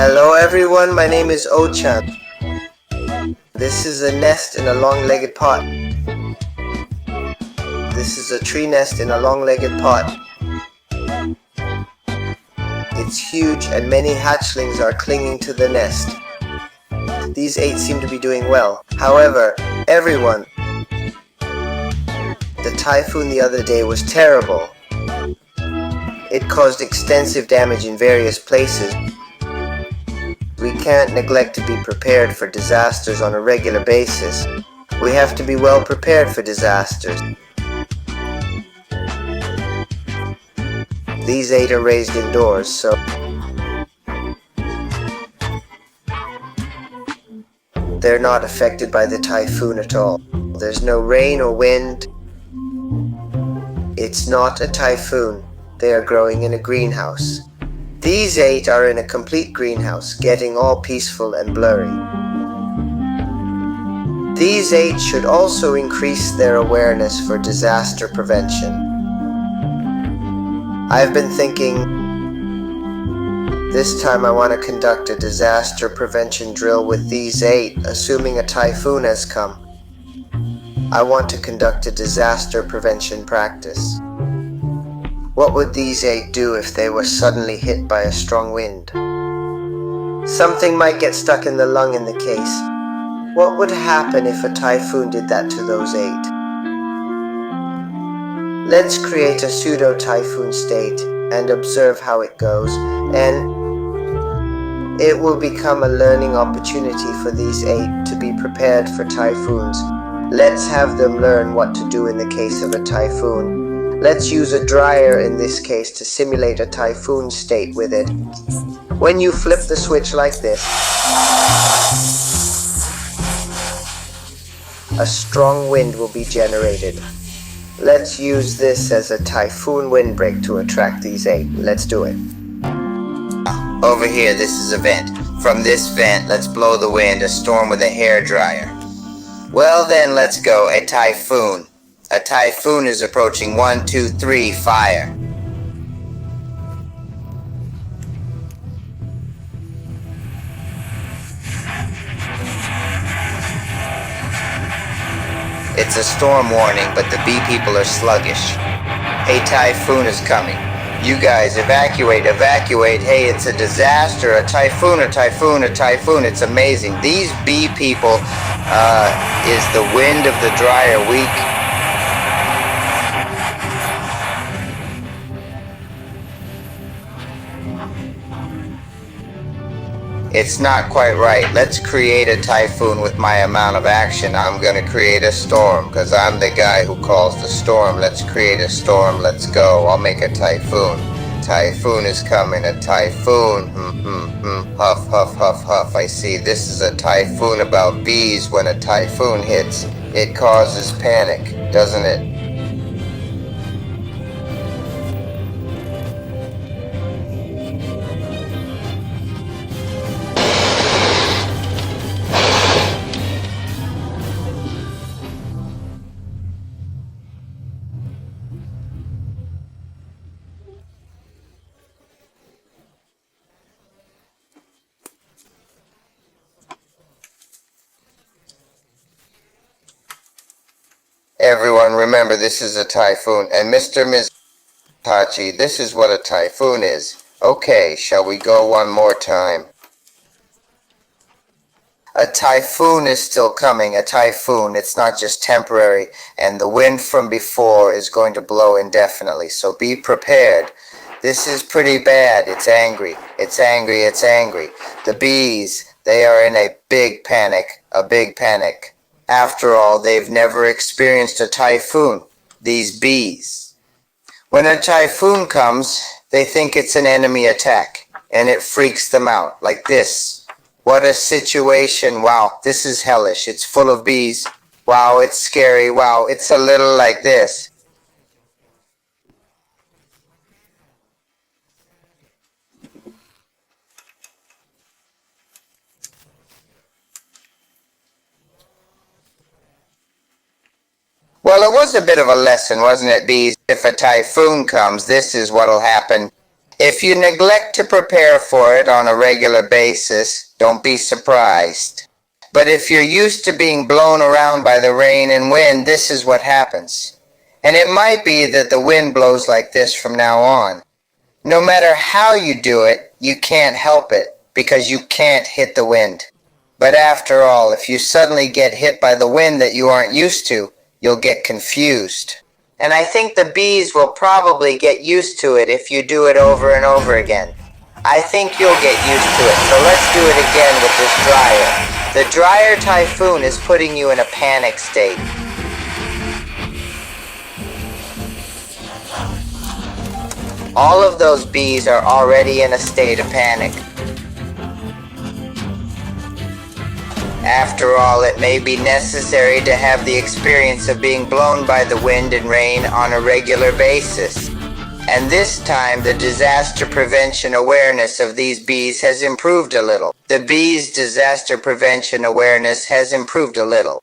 Hello everyone, my name is Ochan. This is a nest in a long-legged pot. This is a tree nest in a long-legged pot. It's huge and many hatchlings are clinging to the nest. These 8 seem to be doing well. However, everyone, the typhoon the other day was terrible. It caused extensive damage in various places. We can't neglect to be prepared for disasters on a regular basis. We have to be well prepared for disasters. These 8 are raised indoors, so they're not affected by the typhoon at all. There's no rain or wind. It's not a typhoon. They are growing in a greenhouse. These 8 are in a complete greenhouse, getting all peaceful and blurry. These 8 should also increase their awareness for disaster prevention. I've been thinking, this time I want to conduct a disaster prevention drill with these 8, assuming a typhoon has come. I want to conduct a disaster prevention practice. What would these 8 do if they were suddenly hit by a strong wind? Something might get stuck in the lung in the case. What would happen if a typhoon did that to those 8? Let's create a pseudo-typhoon state and observe how it goes, and it will become a learning opportunity for these 8 to be prepared for typhoons. Let's have them learn what to do in the case of a typhoon. Let's use a dryer in this case to simulate a typhoon state with it. When you flip the switch like this, a strong wind will be generated. Let's use this as a typhoon windbreak to attract these 8. Let's do it. Over here, this is a vent. From this vent, let's blow the wind, a storm with a hairdryer. Well then, let's go, a typhoon. A typhoon is approaching. 1, 2, 3, fire. It's a storm warning, but the bee people are sluggish. A typhoon is coming. You guys, evacuate, evacuate. Hey, it's a disaster. A typhoon, a typhoon, a typhoon. It's amazing. These bee people, is the wind of the dryer weak? It's not quite right. Let's create a typhoon with my amount of action. I'm gonna create a storm, because I'm the guy who calls the storm. Let's create a storm. Let's go. I'll make a typhoon. Typhoon is coming. A typhoon. Huff, huff, huff, huff. I see. This is a typhoon about bees. When a typhoon hits, it causes panic, doesn't it? Everyone remember, this is a typhoon, and Mr. and Ms. Tachi, this is what a typhoon is. Okay, shall we go one more time? A typhoon is still coming, a typhoon. It's not just temporary, and the wind from before is going to blow indefinitely, so be prepared. This is pretty bad. It's angry. It's angry. It's angry. The bees, they are in a big panic, a big panic. After all, they've never experienced a typhoon, these bees. When a typhoon comes, they think it's an enemy attack, and it freaks them out, like this. What a situation. Wow, this is hellish. It's full of bees. Wow, it's scary. Wow, it's a little like this. Well, it was a bit of a lesson, wasn't it, bees? If a typhoon comes, this is what'll happen. If you neglect to prepare for it on a regular basis, don't be surprised. But if you're used to being blown around by the rain and wind, this is what happens. And it might be that the wind blows like this from now on. No matter how you do it, you can't help it, because you can't hit the wind. But after all, if you suddenly get hit by the wind that you aren't used to, you'll get confused. And I think the bees will probably get used to it if you do it over and over again. I think you'll get used to it, so let's do it again with this dryer. The dryer Typhoon is putting you in a panic state. All of those bees are already in a state of panic. After all, it may be necessary to have the experience of being blown by the wind and rain on a regular basis. And this time, the disaster prevention awareness of these bees has improved a little. The bees' disaster prevention awareness has improved a little.